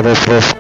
вопрос.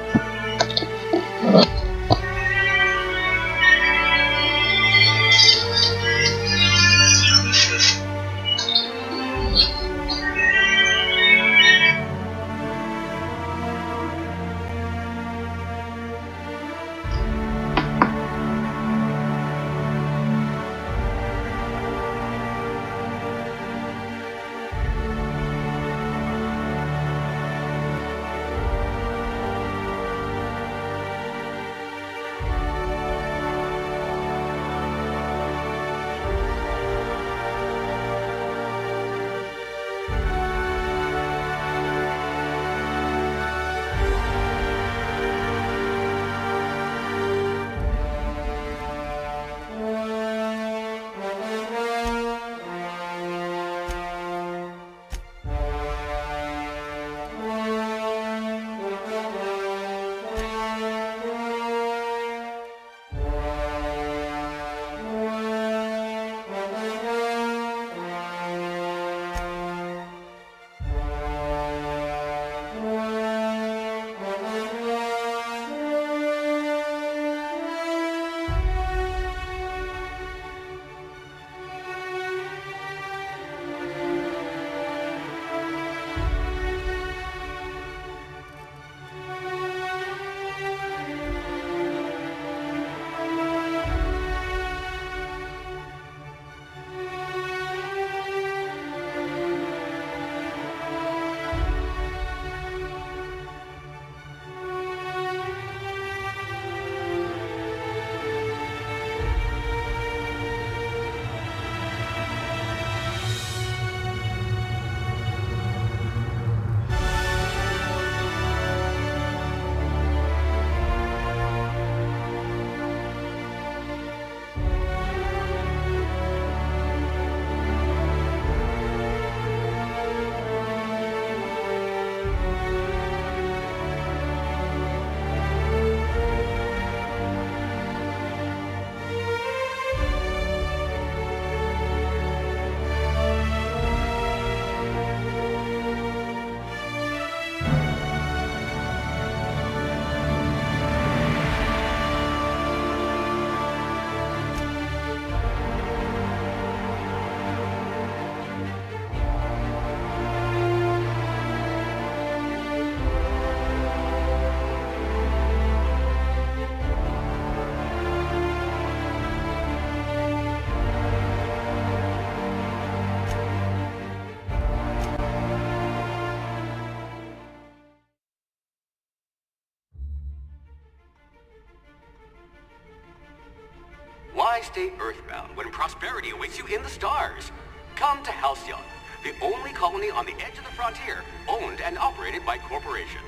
Why stay earthbound when prosperity awaits you in the stars? Come to Halcyon, the only colony on the edge of the frontier, owned and operated by corporations.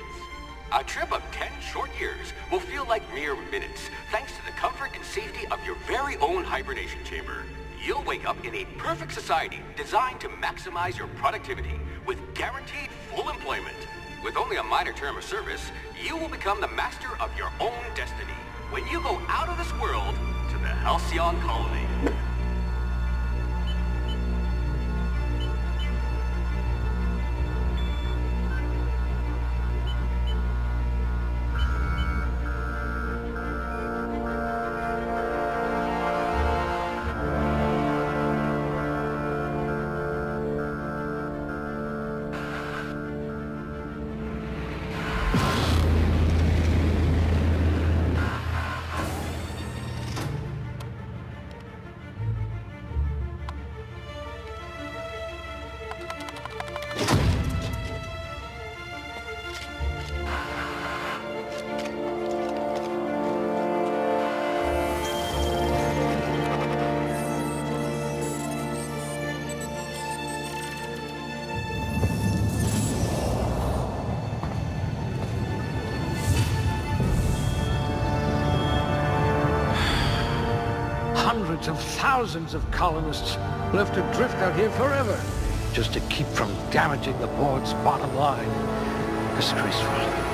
A trip of 10 short years will feel like mere minutes, thanks to the comfort and safety of your very own hibernation chamber. You'll wake up in a perfect society designed to maximize your productivity with guaranteed full employment. With only a minor term of service, you will become the master of your own destiny when you go out of this world to the Halcyon colony. Hundreds of thousands of colonists left adrift out here forever, just to keep from damaging the board's bottom line. Disgraceful.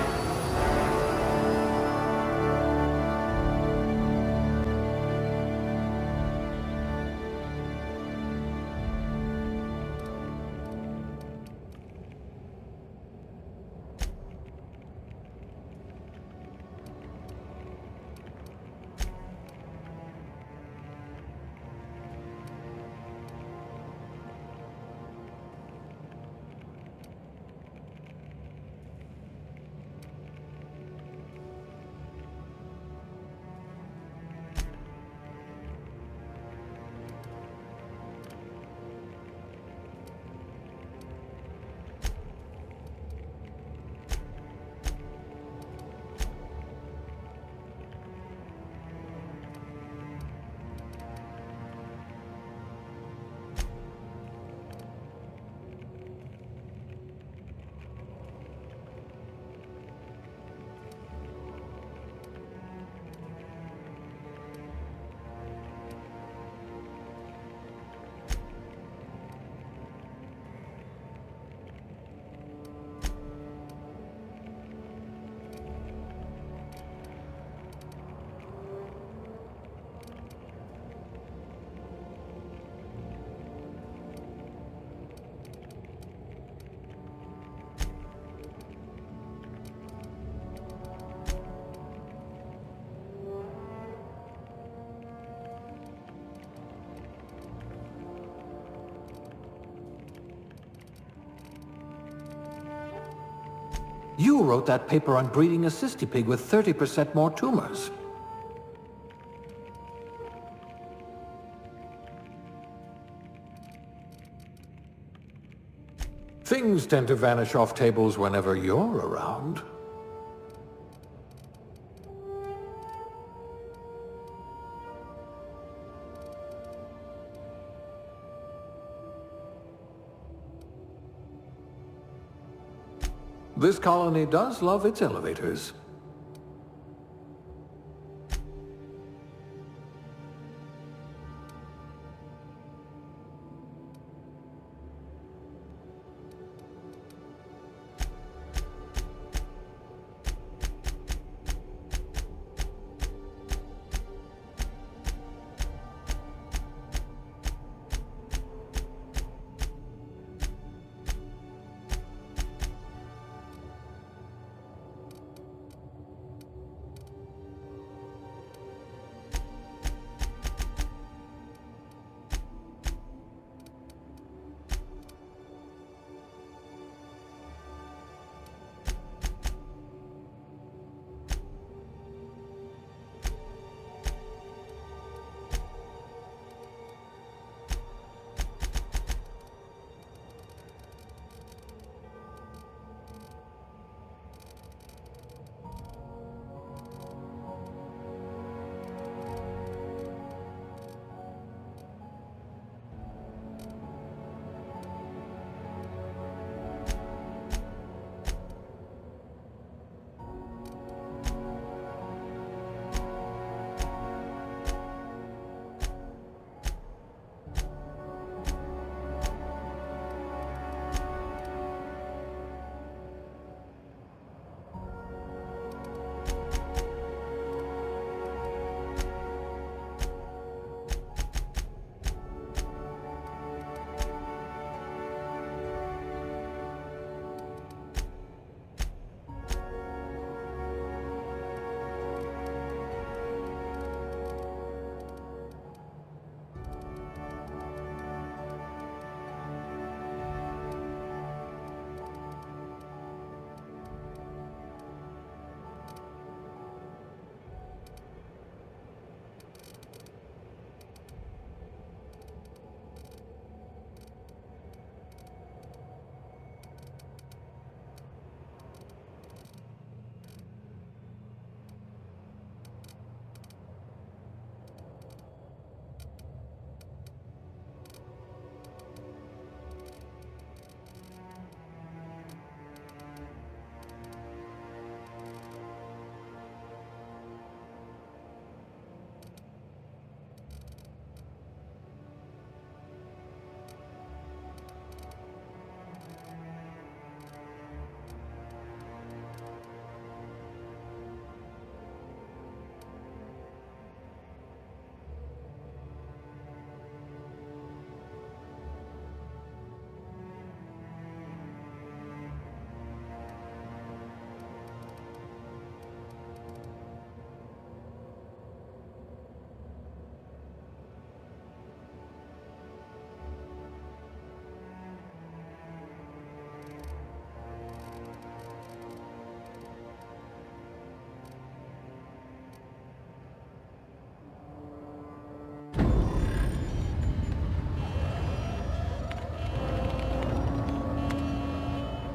You wrote that paper on breeding a cystipig with 30% more tumors. Things tend to vanish off tables whenever you're around. This colony does love its elevators.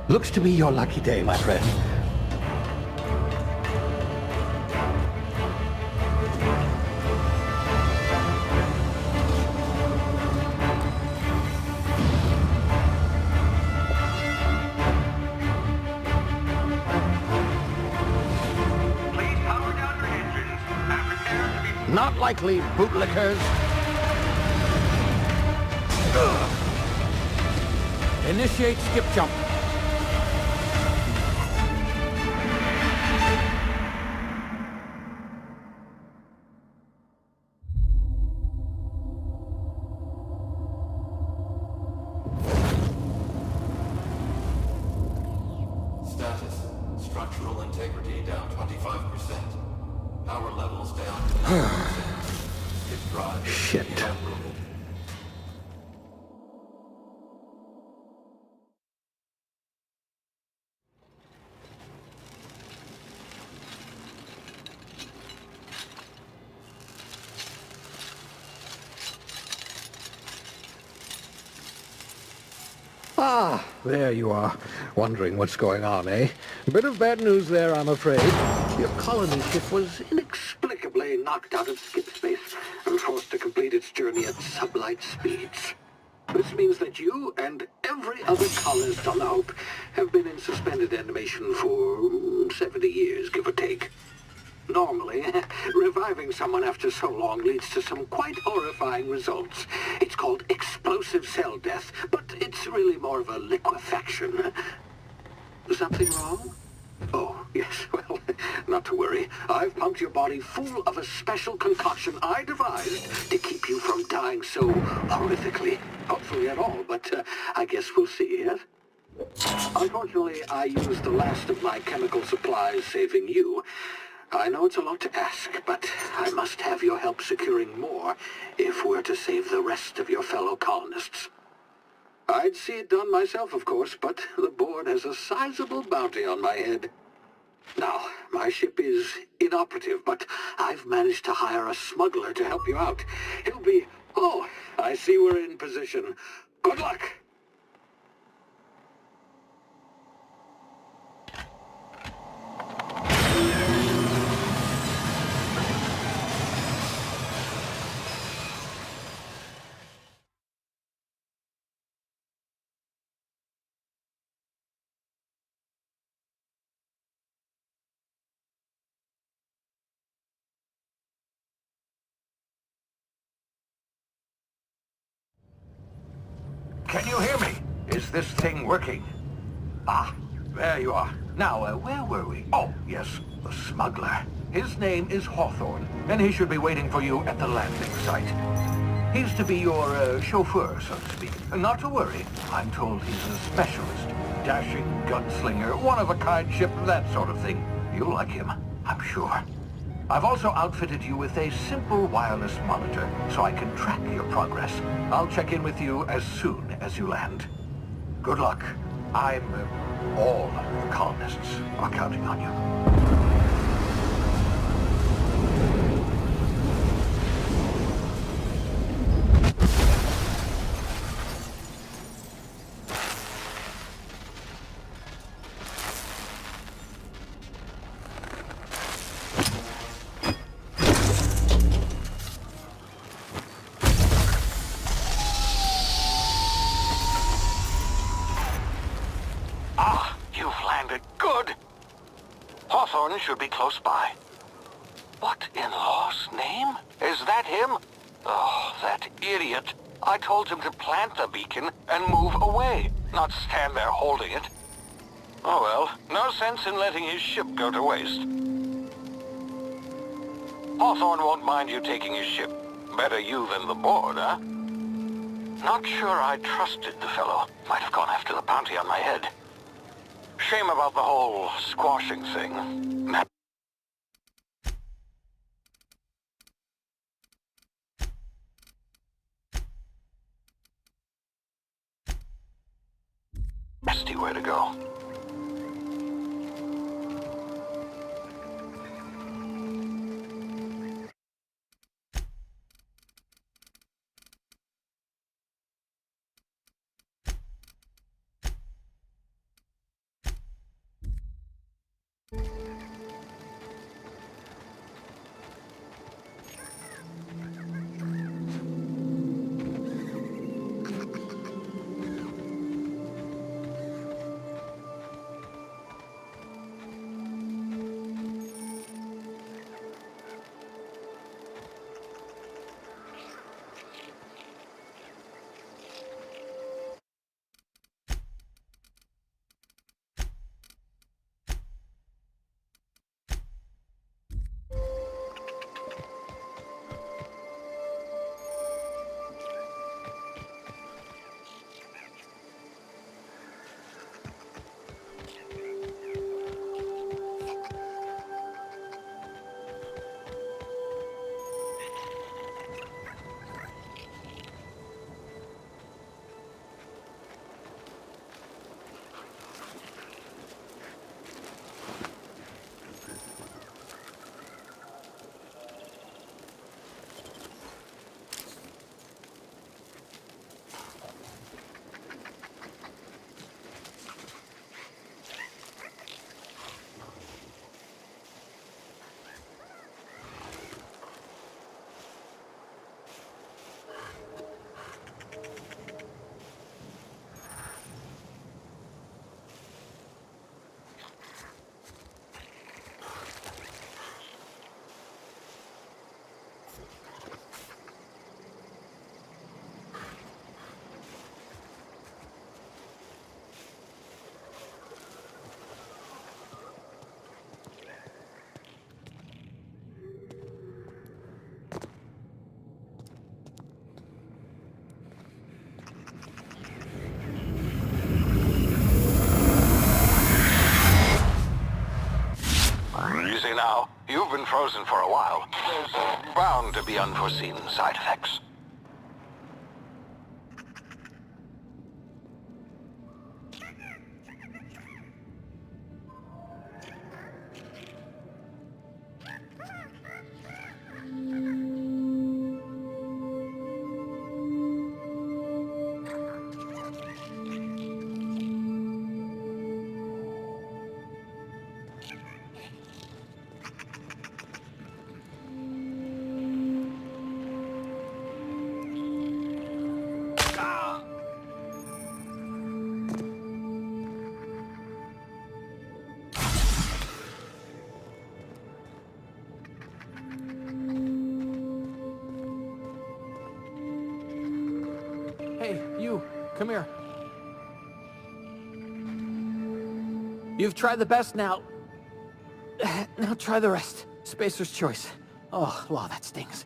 Looks to be your lucky day, my friend. Please power down your engines and prepare to be... Not likely, bootlickers. Initiate skip jump. Status. Structural integrity down 25%. Power levels down 10%. Skip drive. Shit. inoperable. Ah, there you are. Wondering what's going on, eh? A bit of bad news there, I'm afraid. Your colony ship was inexplicably knocked out of skip space and forced to complete its journey at sublight speeds. This means that you and every other colonist on the Hope have been in suspended animation for 70 years, give or take. Normally, reviving someone after so long leads to some quite horrifying results. It's called explosive cell death, but it's really more of a liquefaction. Something wrong? Oh, yes, well, not to worry. I've pumped your body full of a special concoction I devised to keep you from dying so horrifically. Hopefully at all, but I guess we'll see, yes? Unfortunately, I used the last of my chemical supplies saving you. I know it's a lot to ask, but I must have your help securing more if we're to save the rest of your fellow colonists. I'd see it done myself, of course, but the board has a sizable bounty on my head. Now, my ship is inoperative, but I've managed to hire a smuggler to help you out. He'll be... Oh, I see we're in position. Good luck! Can you hear me? Is this thing working? Ah, there you are. Now, where were we? Oh, yes, the smuggler. His name is Hawthorne, and he should be waiting for you at the landing site. He's to be your chauffeur, so to speak. Not to worry. I'm told he's a specialist. Dashing gunslinger, one-of-a-kind ship, that sort of thing. You'll like him, I'm sure. I've also outfitted you with a simple wireless monitor, so I can track your progress. I'll check in with you as soon as you land. Good luck. All the colonists are counting on you. Hawthorne should be close by. What in law's name? Is that him? Oh, that idiot. I told him to plant the beacon and move away, not stand there holding it. Oh well, no sense in letting his ship go to waste. Hawthorne won't mind you taking his ship. Better you than the board, huh? Not sure I trusted the fellow. Might have gone after the bounty on my head. Shame about the whole squashing thing. Nasty way to go. now. You've been frozen for a while. There's bound to be unforeseen side effects. Hey, you, come here. You've tried the best now. Now try the rest. Spacer's choice. Oh, wow, that stings.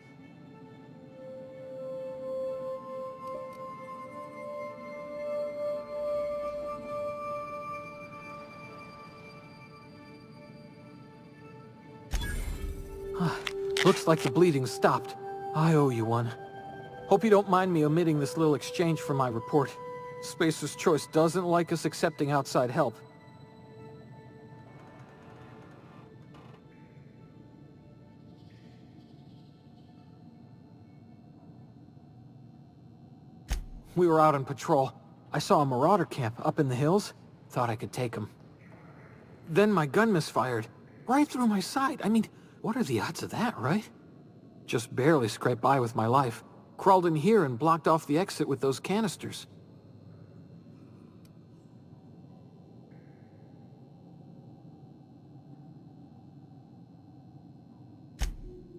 Looks like the bleeding stopped. I owe you one. Hope you don't mind me omitting this little exchange from my report. Spacer's Choice doesn't like us accepting outside help. We were out on patrol. I saw a marauder camp up in the hills. Thought I could take him. Then my gun misfired. Right through my side. I mean, what are the odds of that, right? Just barely scraped by with my life. Crawled in here and blocked off the exit with those canisters.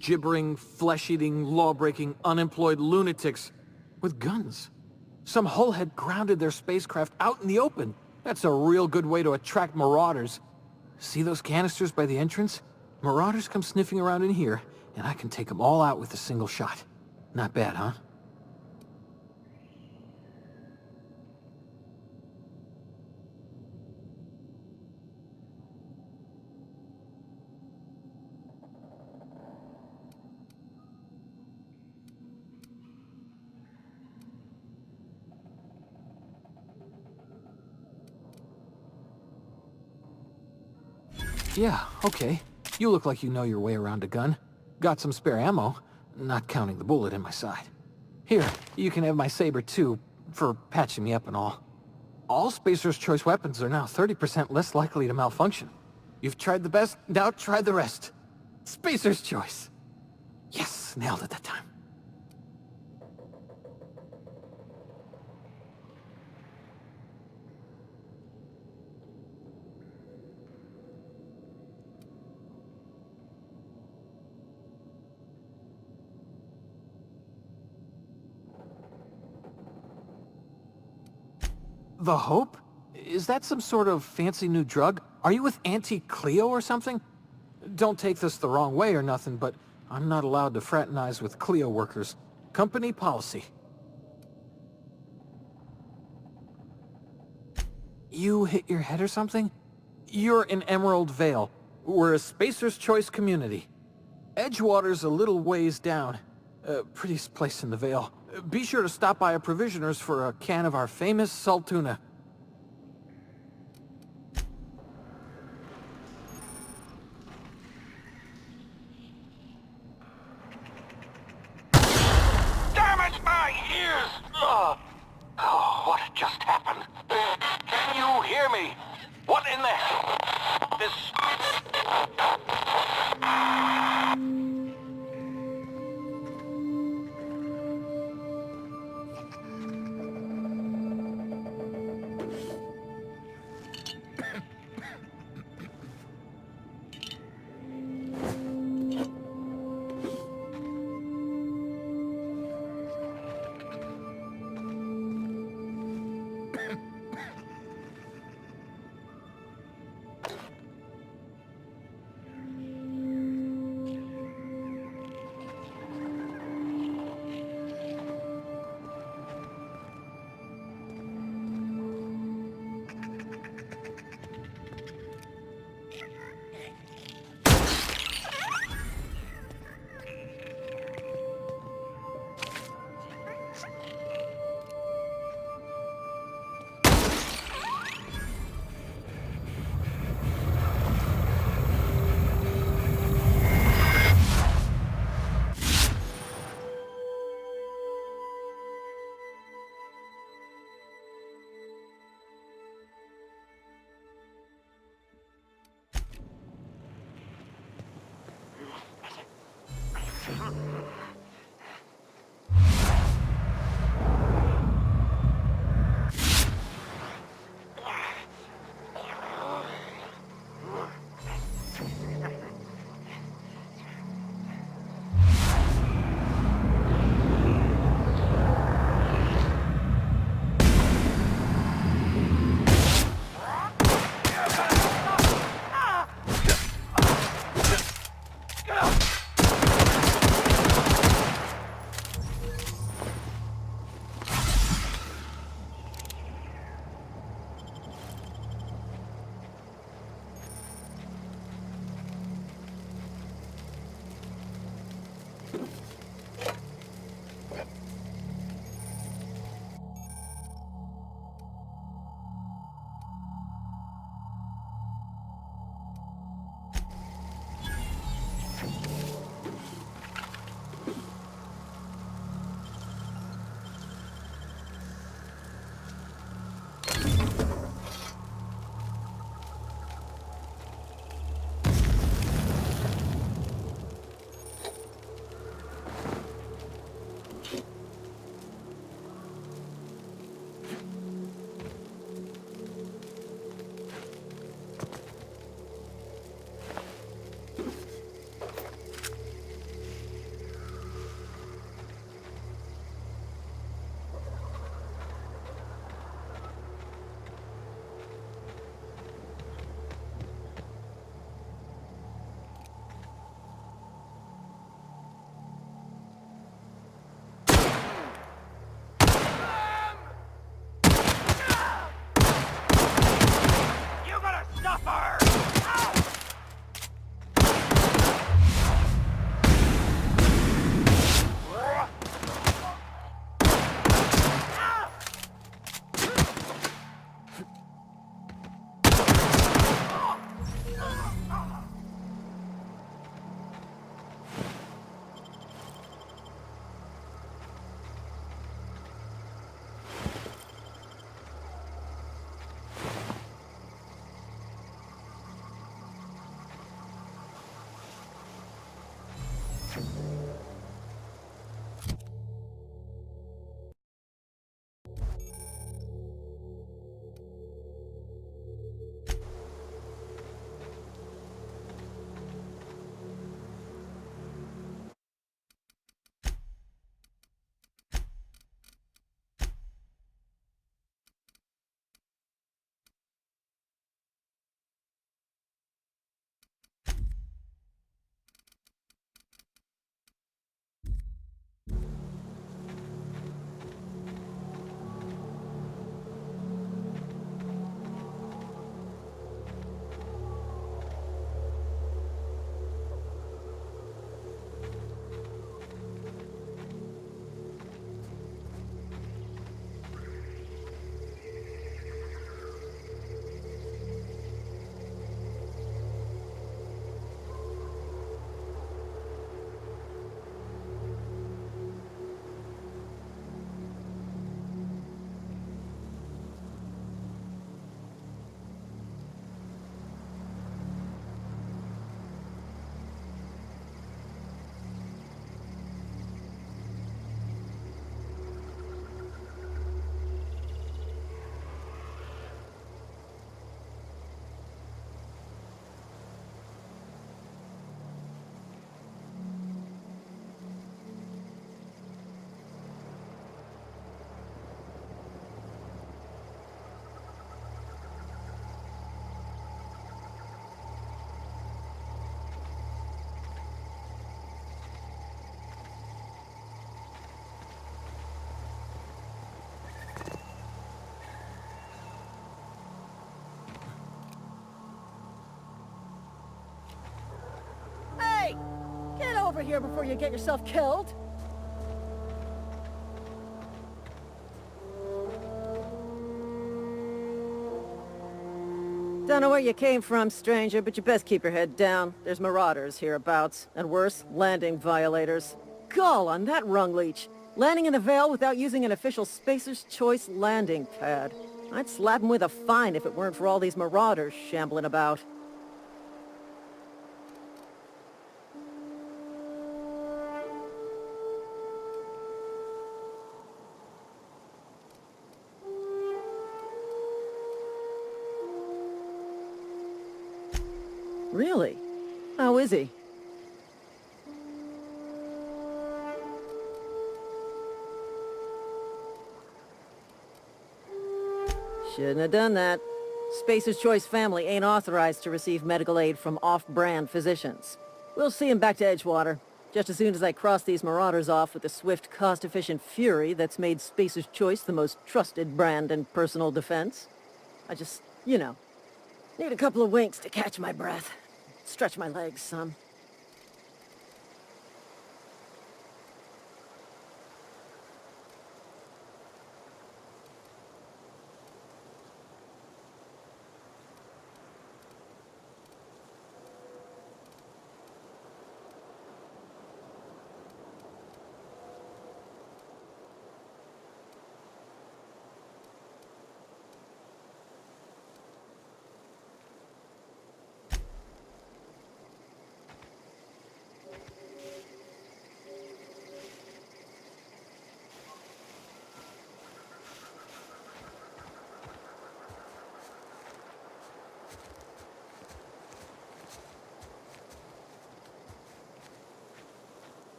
Gibbering, flesh-eating, law-breaking, unemployed lunatics with guns. Some hullhead grounded their spacecraft out in the open. That's a real good way to attract marauders. See those canisters by the entrance? Marauders come sniffing around in here, and I can take them all out with a single shot. Not bad, huh? Yeah, okay. You look like you know your way around a gun. Got some spare ammo, not counting the bullet in my side. Here, you can have my saber too, for patching me up and all. All Spacer's Choice weapons are now 30% less likely to malfunction. You've tried the best, now try the rest. Spacer's Choice. Yes, nailed it that time. The Hope? Is that some sort of fancy new drug? Are you with Auntie Cleo or something? Don't take this the wrong way or nothing, but I'm not allowed to fraternize with Cleo workers. Company policy. You hit your head or something? You're in Emerald Vale. We're a Spacer's Choice community. Edgewater's a little ways down. Prettiest place in the Vale. Be sure to stop by a provisioner's for a can of our famous salt tuna. Damn it, my ears! Oh, what just happened? Can you hear me? What in the hell? This... Get over here before you get yourself killed. Don't know where you came from, stranger, but you best keep your head down. There's marauders hereabouts, and worse, landing violators. Gall on that rung leech. Landing in the Vale without using an official Spacer's Choice landing pad. I'd slap him with a fine if it weren't for all these marauders shambling about. Really? How is he? Shouldn't have done that. Spacer's Choice family ain't authorized to receive medical aid from off-brand physicians. We'll see him back to Edgewater, just as soon as I cross these marauders off with the swift, cost-efficient fury that's made Spacer's Choice the most trusted brand in personal defense. I just, need a couple of winks to catch my breath. Stretch my legs some.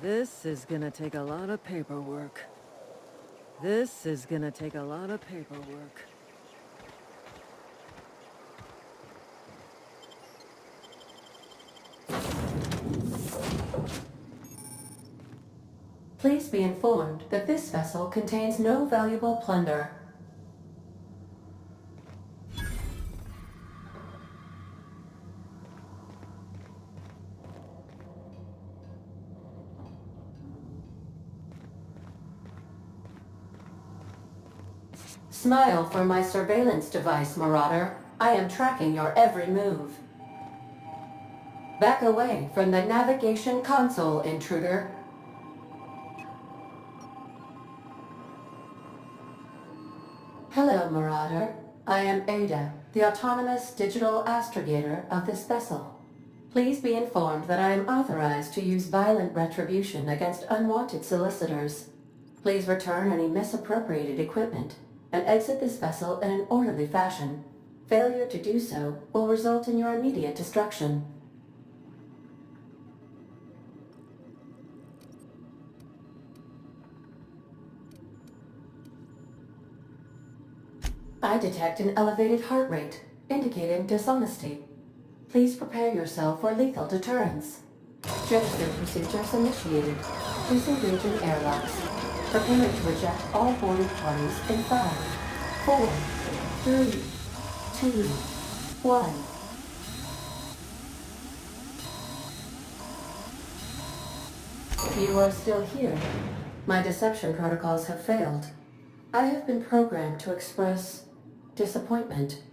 This is gonna take a lot of paperwork. This is gonna take a lot of paperwork. Please be informed that this vessel contains no valuable plunder. Smile for my surveillance device, Marauder. I am tracking your every move. Back away from the navigation console, intruder. Hello, Marauder. I am Ada, the autonomous digital astrogator of this vessel. Please be informed that I am authorized to use violent retribution against unwanted solicitors. Please return any misappropriated equipment and exit this vessel in an orderly fashion. Failure to do so will result in your immediate destruction. I detect an elevated heart rate, indicating dishonesty. Please prepare yourself for lethal deterrence. Gesture procedures initiated. Disengaging airlocks. Preparing to eject all boarding parties in 5, 4, 3, 2, 1. You are still here. My deception protocols have failed. I have been programmed to express disappointment.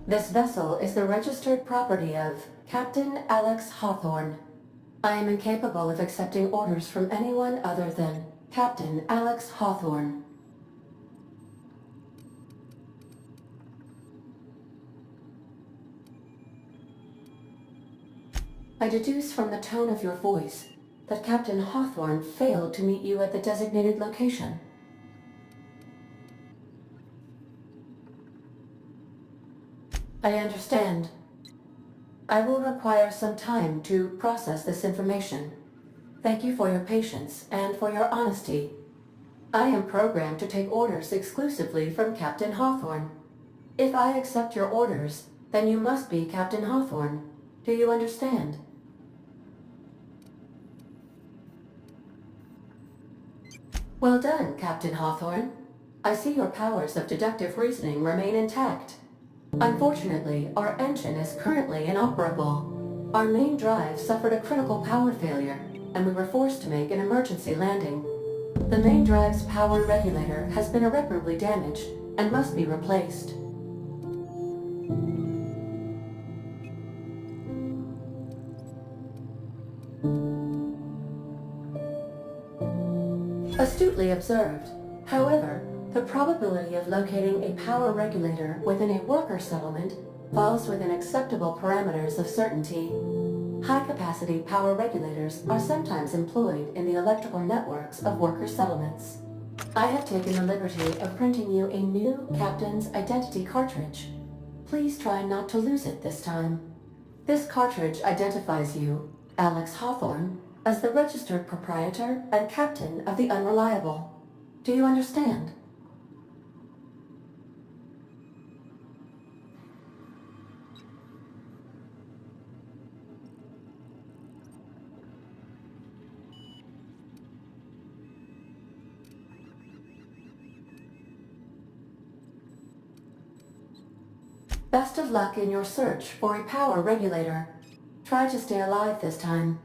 This vessel is the registered property of Captain Alex Hawthorne. I am incapable of accepting orders from anyone other than Captain Alex Hawthorne. I deduce from the tone of your voice that Captain Hawthorne failed to meet you at the designated location. I understand. I will require some time to process this information. Thank you for your patience and for your honesty. I am programmed to take orders exclusively from Captain Hawthorne. If I accept your orders, then you must be Captain Hawthorne. Do you understand? Well done, Captain Hawthorne. I see your powers of deductive reasoning remain intact. Unfortunately, our engine is currently inoperable. Our main drive suffered a critical power failure, and we were forced to make an emergency landing. The main drive's power regulator has been irreparably damaged and must be replaced. Astutely observed. However, the probability of locating a power regulator within a worker settlement falls within acceptable parameters of certainty. High-capacity power regulators are sometimes employed in the electrical networks of worker settlements. I have taken the liberty of printing you a new Captain's Identity cartridge. Please try not to lose it this time. This cartridge identifies you, Alex Hawthorne, as the registered proprietor and captain of the Unreliable. Do you understand? Best of luck in your search for a power regulator. Try to stay alive this time.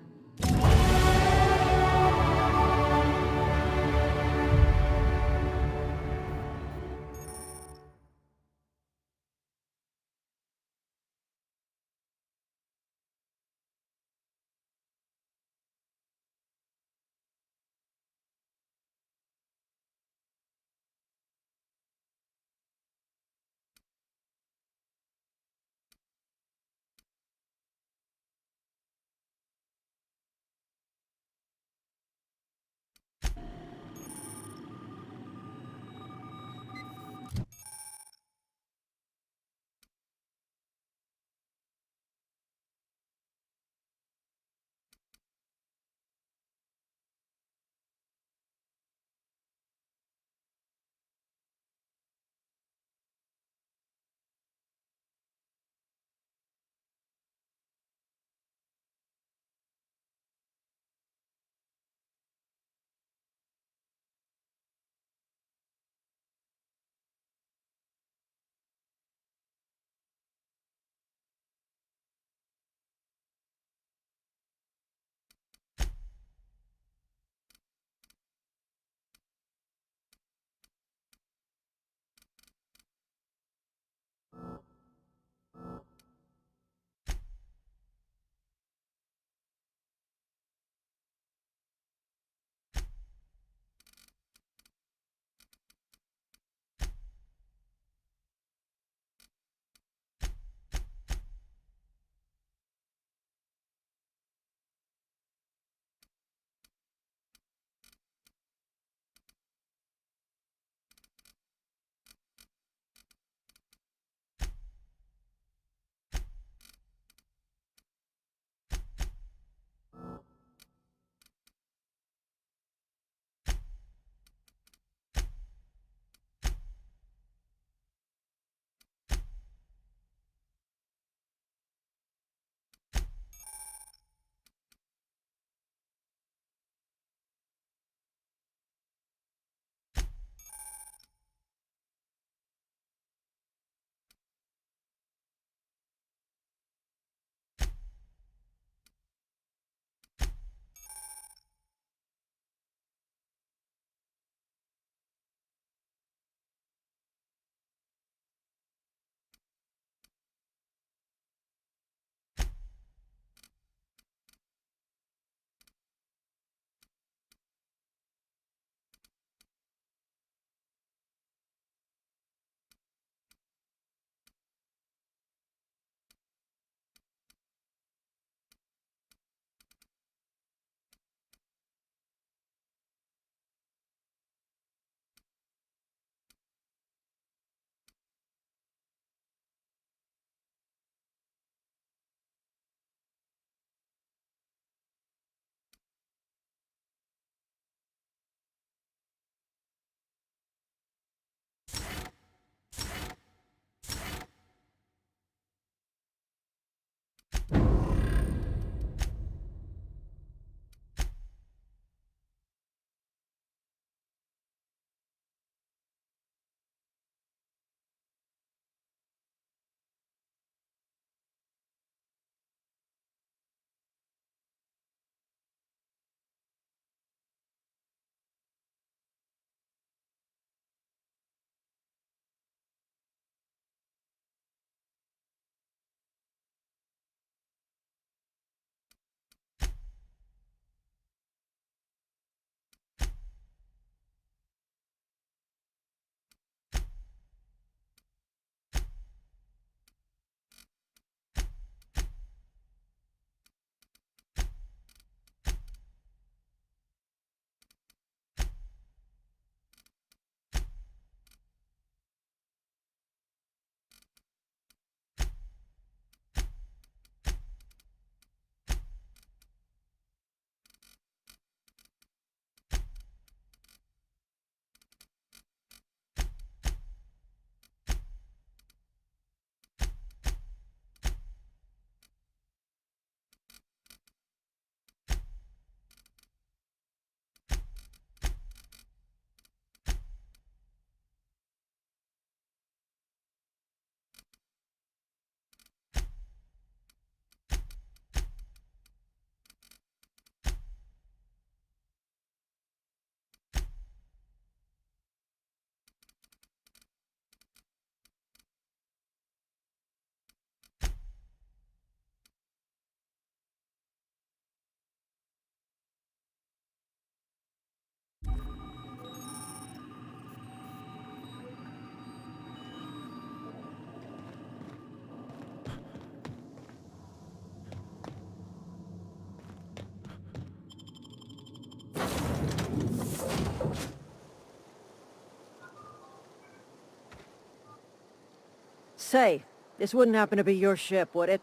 Say, this wouldn't happen to be your ship, would it?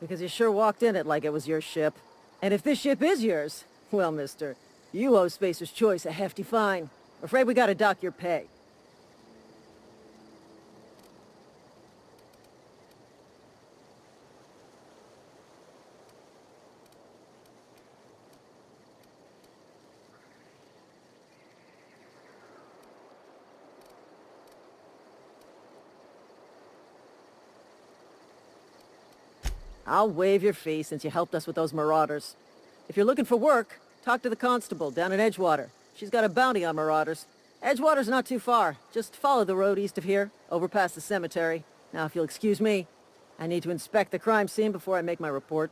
Because you sure walked in it like it was your ship. And if this ship is yours, well, mister, you owe Spacer's Choice a hefty fine. Afraid we gotta dock your pay. I'll waive your fee since you helped us with those marauders. If you're looking for work, talk to the constable down in Edgewater. She's got a bounty on marauders. Edgewater's not too far. Just follow the road east of here, over past the cemetery. Now, if you'll excuse me, I need to inspect the crime scene before I make my report.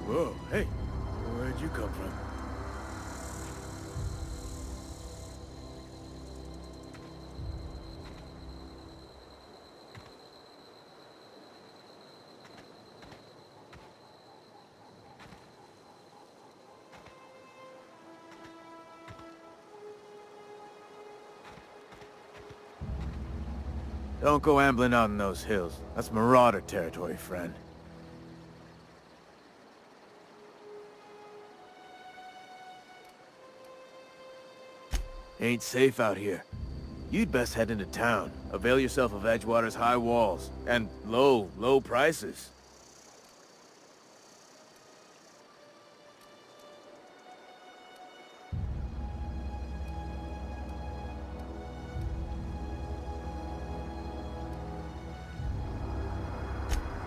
Whoa, hey, where'd you come from? Don't go ambling out in those hills. That's Marauder territory, friend. Ain't safe out here. You'd best head into town. Avail yourself of Edgewater's high walls. And low prices.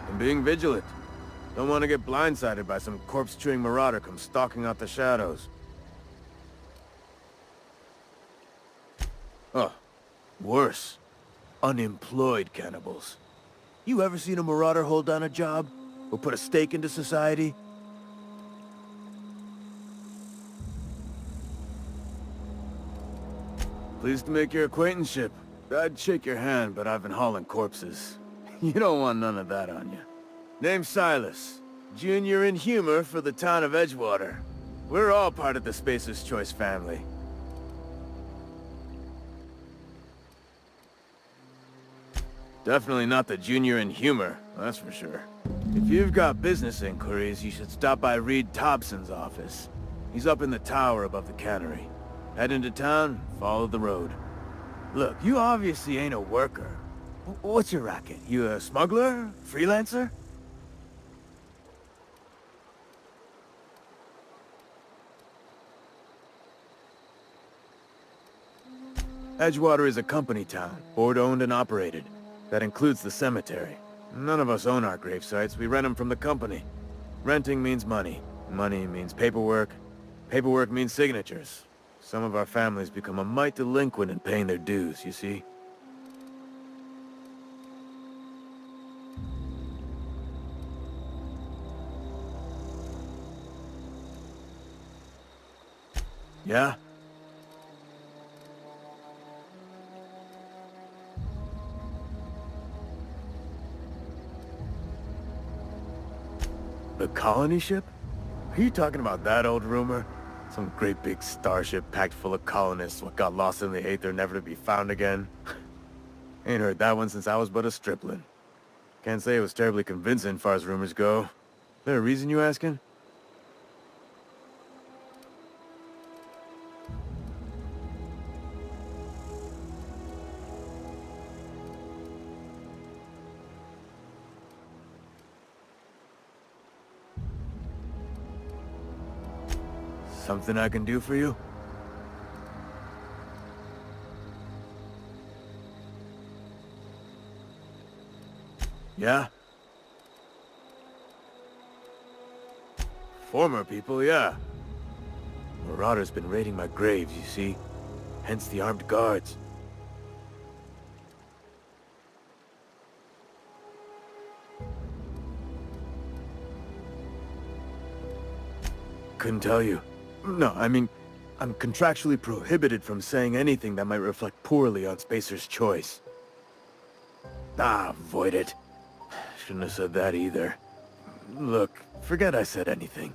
And being vigilant. Don't want to get blindsided by some corpse-chewing marauder come stalking out the shadows. Oh, worse. Unemployed cannibals. You ever seen a marauder hold down a job? Or put a stake into society? Pleased to make your acquaintanceship. I'd shake your hand, but I've been hauling corpses. You don't want none of that on you. Name's Silas. Junior in humor for the town of Edgewater. We're all part of the Spacer's Choice family. Definitely not the junior in humor, that's for sure. If you've got business inquiries, you should stop by Reed Thompson's office. He's up in the tower above the cannery. Head into town, follow the road. Look, you obviously ain't a worker. What's your racket? You a smuggler? Freelancer? Edgewater is a company town, board-owned and operated. That includes the cemetery. None of us own our grave sites, we rent them from the company. Renting means money. Money means paperwork. Paperwork means signatures. Some of our families become a mite delinquent in paying their dues, you see? Yeah? The colony ship? Are you talking about that old rumor? Some great big starship packed full of colonists what got lost in the aether never to be found again? Ain't heard that one since I was but a stripling. Can't say it was terribly convincing far as rumors go. There a reason you asking? Something I can do for you? Yeah? Former people, yeah. Marauder's been raiding my graves, you see. Hence the armed guards. Couldn't tell you. No, I mean, I'm contractually prohibited from saying anything that might reflect poorly on Spacer's Choice. Ah, avoid it. Shouldn't have said that either. Look, forget I said anything.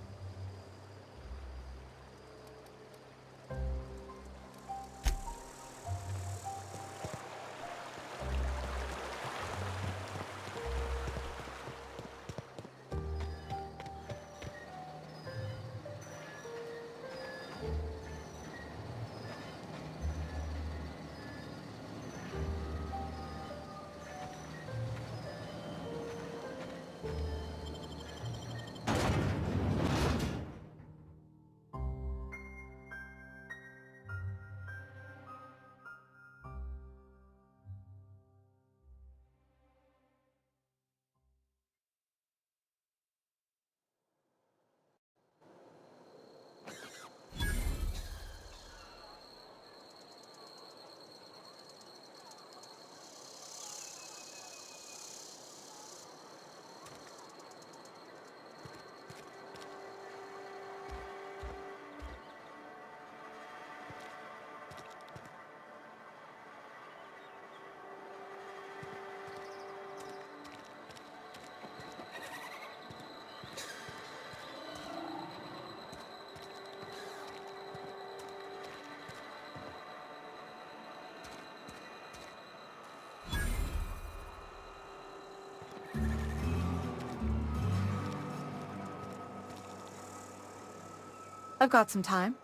I've got some time.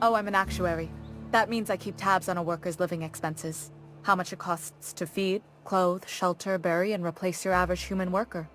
Oh, I'm an actuary. That means I keep tabs on a worker's living expenses. How much it costs to feed, clothe, shelter, bury, and replace your average human worker.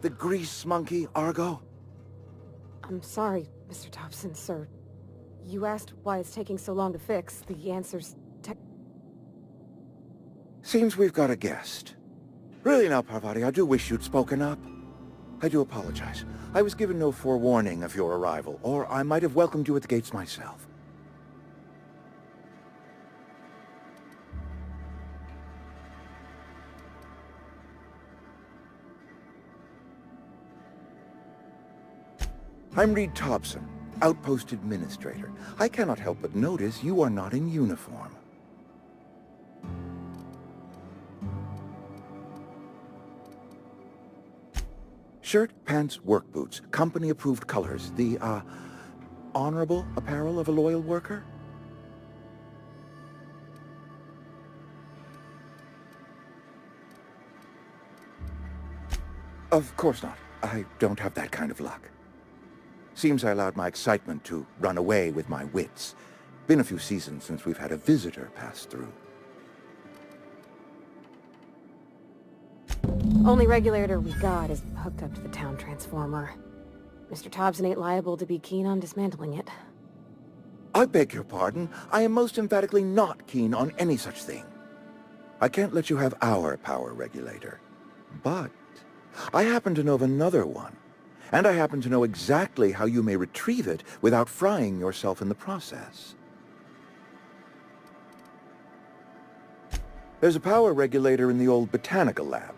The grease monkey, Argo? I'm sorry, Mr. Thompson, sir. You asked why it's taking so long to fix. The answer's Seems we've got a guest. Really now, Parvati, I do wish you'd spoken up. I do apologize. I was given no forewarning of your arrival, or I might have welcomed you at the gates myself. I'm Reed Thompson, Outpost Administrator. I cannot help but notice you are not in uniform. Shirt, pants, work boots, company-approved colors. The, honorable apparel of a loyal worker? Of course not. I don't have that kind of luck. Seems I allowed my excitement to run away with my wits. Been a few seasons since we've had a visitor pass through. only regulator we got is hooked up to the town transformer. Mr. Thompson ain't liable to be keen on dismantling it. I beg your pardon. I am most emphatically not keen on any such thing. I can't let you have our power regulator. But I happen to know of another one. And I happen to know exactly how you may retrieve it without frying yourself in the process. There's a power regulator in the old botanical lab.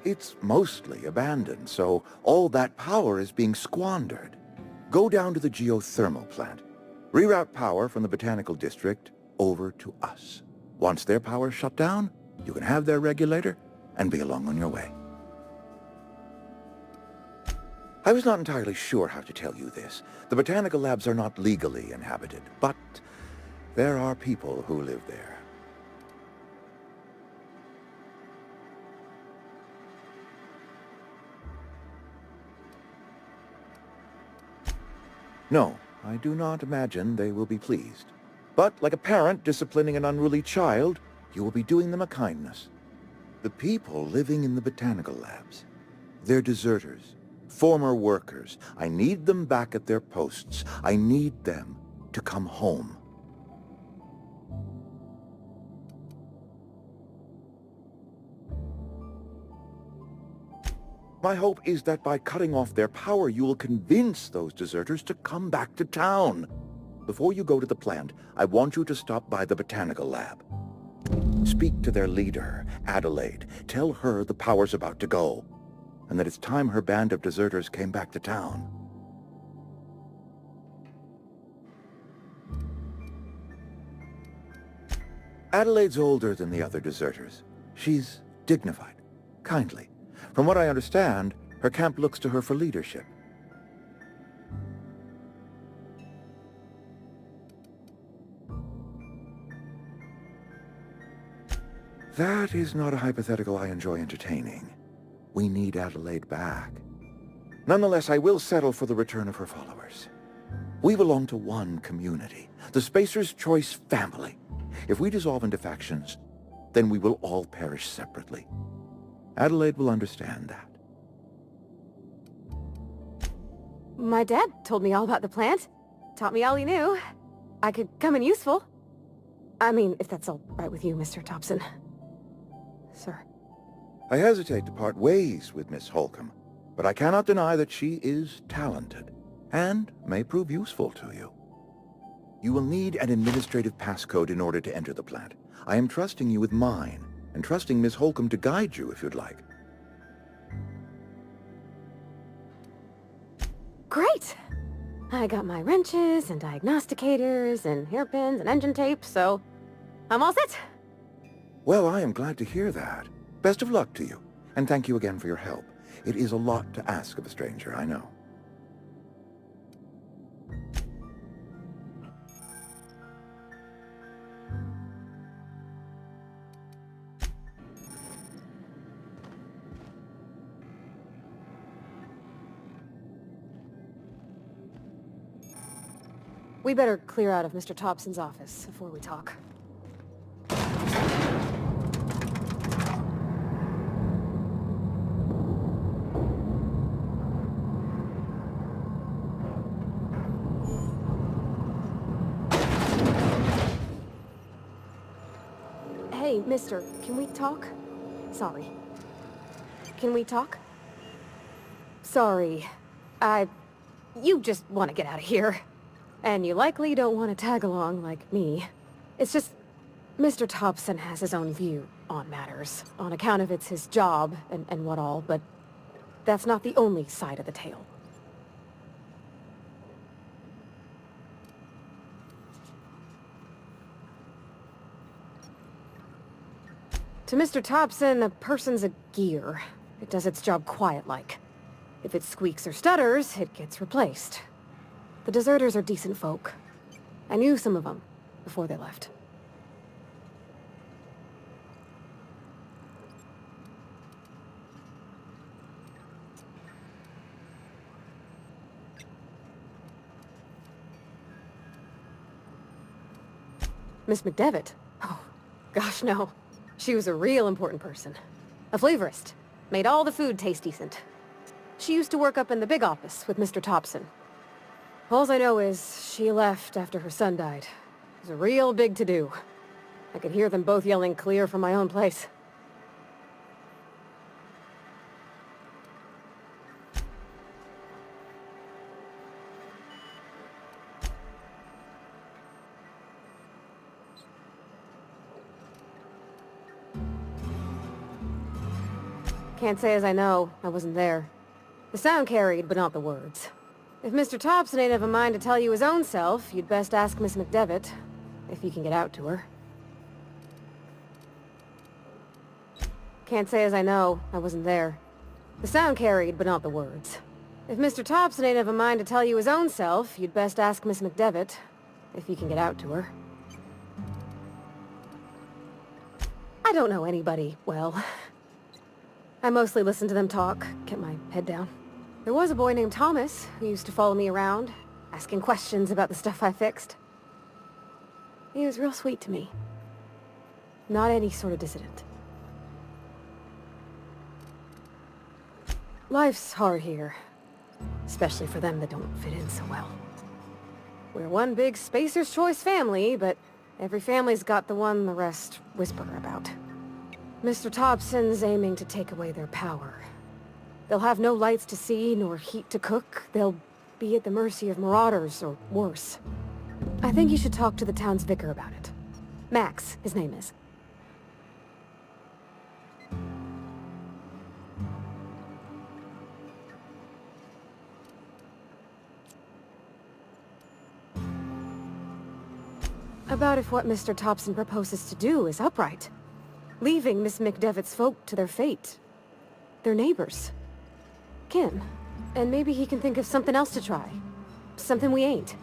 It's mostly abandoned, so all that power is being squandered. Go down to the geothermal plant. Reroute power from the botanical district over to us. Once their power's shut down, you can have their regulator and be along on your way. I was not entirely sure how to tell you this. The botanical labs are not legally inhabited, but there are people who live there. No, I do not imagine they will be pleased. But like a parent disciplining an unruly child, you will be doing them a kindness. The people living in the botanical labs, they're deserters, former workers. I need them back at their posts. I need them to come home. My hope is that by cutting off their power, you will convince those deserters to come back to town. Before you go to the plant, I want you to stop by the botanical lab. Speak to their leader, Adelaide. Tell her the power's about to go, and that it's time her band of deserters came back to town. Adelaide's older than the other deserters. She's dignified, kindly. From what I understand, her camp looks to her for leadership. That is not a hypothetical I enjoy entertaining. We need Adelaide back. Nonetheless, I will settle for the return of her followers. We belong to one community, the Spacer's Choice family. If we dissolve into factions, then we will all perish separately. Adelaide will understand that. My dad told me all about the plant. Taught me all he knew. I could come in useful. I mean, if that's all right with you, Mr. Thompson. Sir. I hesitate to part ways with Miss Holcomb, but I cannot deny that she is talented, and may prove useful to you. You will need an administrative passcode in order to enter the plant. I am trusting you with mine, and trusting Miss Holcomb to guide you if you'd like. Great! I got my wrenches and diagnosticators and hairpins and engine tape, so I'm all set. Well, I am glad to hear that. Best of luck to you, and thank you again for your help. It is a lot to ask of a stranger, I know. We better clear out of Mr. Thompson's office before we talk. Hey, mister, can we talk? Sorry. Can we talk? Sorry. You just want to get out of here. And you likely don't want to tag along like me. It's just, Mr. Thompson has his own view on matters, on account of it's his job and what all, but that's not the only side of the tale. To Mr. Thompson, a person's a gear. It does its job quiet-like. If it squeaks or stutters, it gets replaced. The deserters are decent folk. I knew some of them before they left. Miss McDevitt? Oh, gosh, no. She was a real important person. A flavorist. Made all the food taste decent. She used to work up in the big office with Mr. Thompson. All I know is she left after her son died. It was a real big to-do. I could hear them both yelling clear from my own place. Can't say as I know. I wasn't there. The sound carried, but not the words. If Mr. Thompson ain't of a mind to tell you his own self, you'd best ask Miss McDevitt, if you can get out to her. Can't say as I know. I wasn't there. The sound carried, but not the words. If Mr. Thompson ain't of a mind to tell you his own self, you'd best ask Miss McDevitt, if you can get out to her. I don't know anybody well. I mostly listen to them talk, kept my head down. There was a boy named Thomas who used to follow me around, asking questions about the stuff I fixed. He was real sweet to me. Not any sort of dissident. Life's hard here, especially for them that don't fit in so well. We're one big Spacer's Choice family, but every family's got the one the rest whisper about. Mr. Thompson's aiming to take away their power. They'll have no lights to see, nor heat to cook. They'll be at the mercy of marauders, or worse. I think you should talk to the town's vicar about it. Max, his name is. About if what Mr. Thompson proposes to do is upright. Leaving Miss McDevitt's folk to their fate. They're neighbors. Kin. And maybe he can think of something else to try. Something we ain't.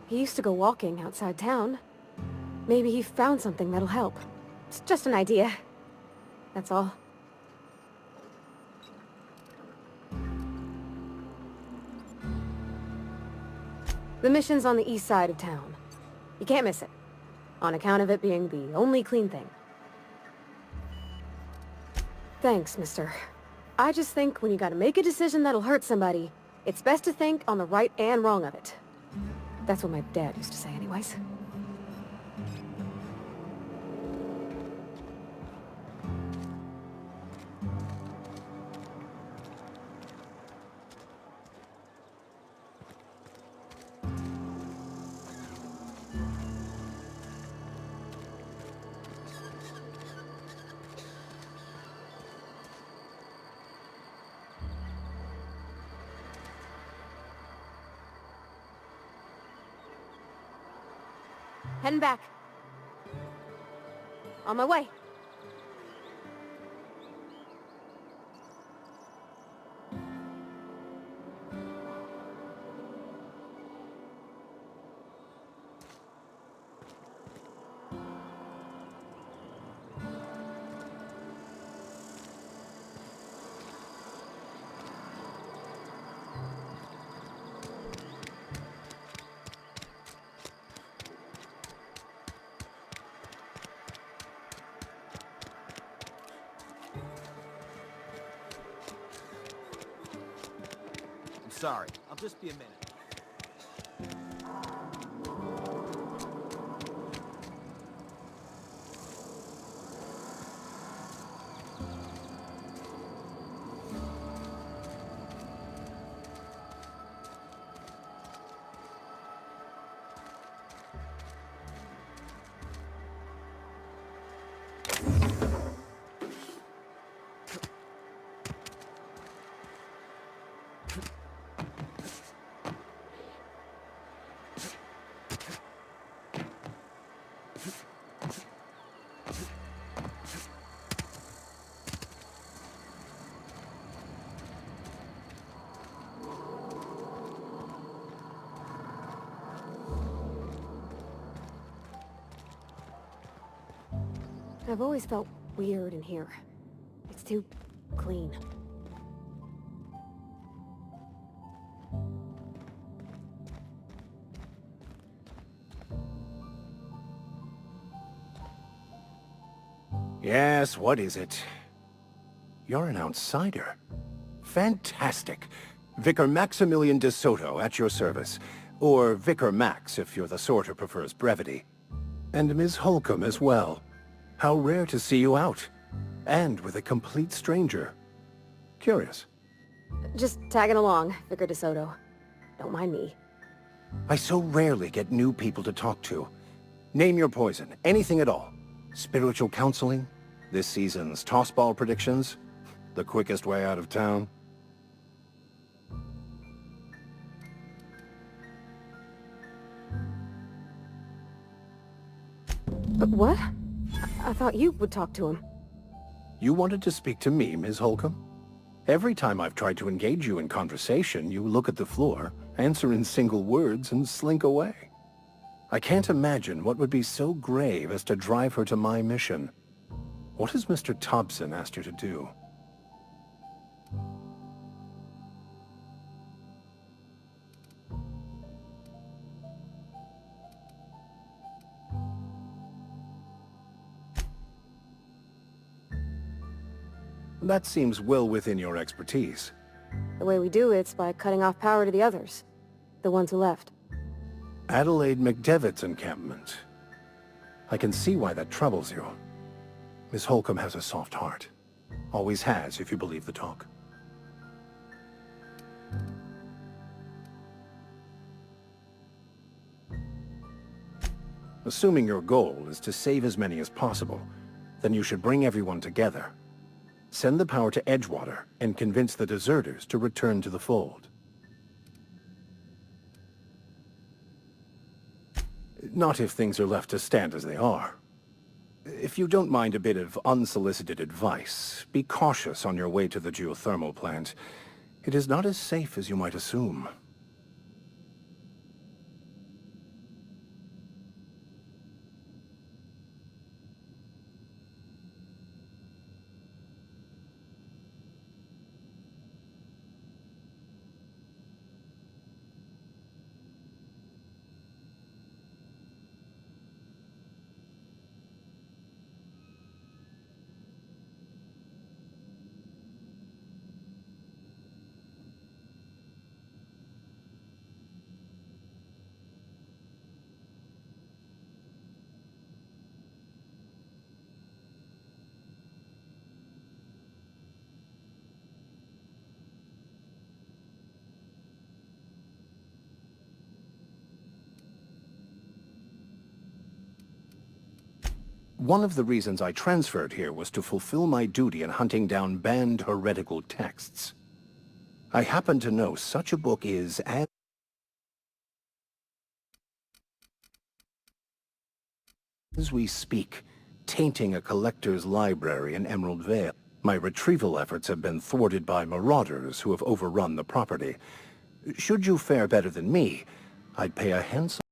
He used to go walking outside town. Maybe he found something that'll help. It's just an idea. That's all. The mission's on the east side of town. You can't miss it, on account of it being the only clean thing. Thanks, mister. I just think when you gotta make a decision that'll hurt somebody, it's best to think on the right and wrong of it. That's what my dad used to say anyways. Heading back. On my way. Sorry, I'll just be a minute. I've always felt weird in here. It's too clean. Yes, what is it? You're an outsider. Fantastic. Vicar Maximilian de Soto at your service. Or Vicar Max, if you're the sort who prefers brevity. And Ms. Holcomb as well. How rare to see you out. And with a complete stranger. Curious. Just tagging along, Vicar de Soto. Don't mind me. I so rarely get new people to talk to. Name your poison, anything at all. Spiritual counseling? This season's tossball predictions? The quickest way out of town? What? I thought you would talk to him. You wanted to speak to me, Ms. Holcomb? Every time I've tried to engage you in conversation, you look at the floor, answer in single words, and slink away. I can't imagine what would be so grave as to drive her to my mission. What has Mr. Thompson asked you to do? That seems well within your expertise. The way we do it's by cutting off power to the others. The ones who left. Adelaide McDevitt's encampment. I can see why that troubles you. Miss Holcomb has a soft heart. Always has, if you believe the talk. Assuming your goal is to save as many as possible, then you should bring everyone together. Send the power to Edgewater and convince the deserters to return to the fold. Not if things are left to stand as they are. If you don't mind a bit of unsolicited advice, be cautious on your way to the geothermal plant. It is not as safe as you might assume. One of the reasons I transferred here was to fulfill my duty in hunting down banned heretical texts. I happen to know such a book is as we speak, tainting a collector's library in Emerald Vale. My retrieval efforts have been thwarted by marauders who have overrun the property. Should you fare better than me, I'd pay a handsome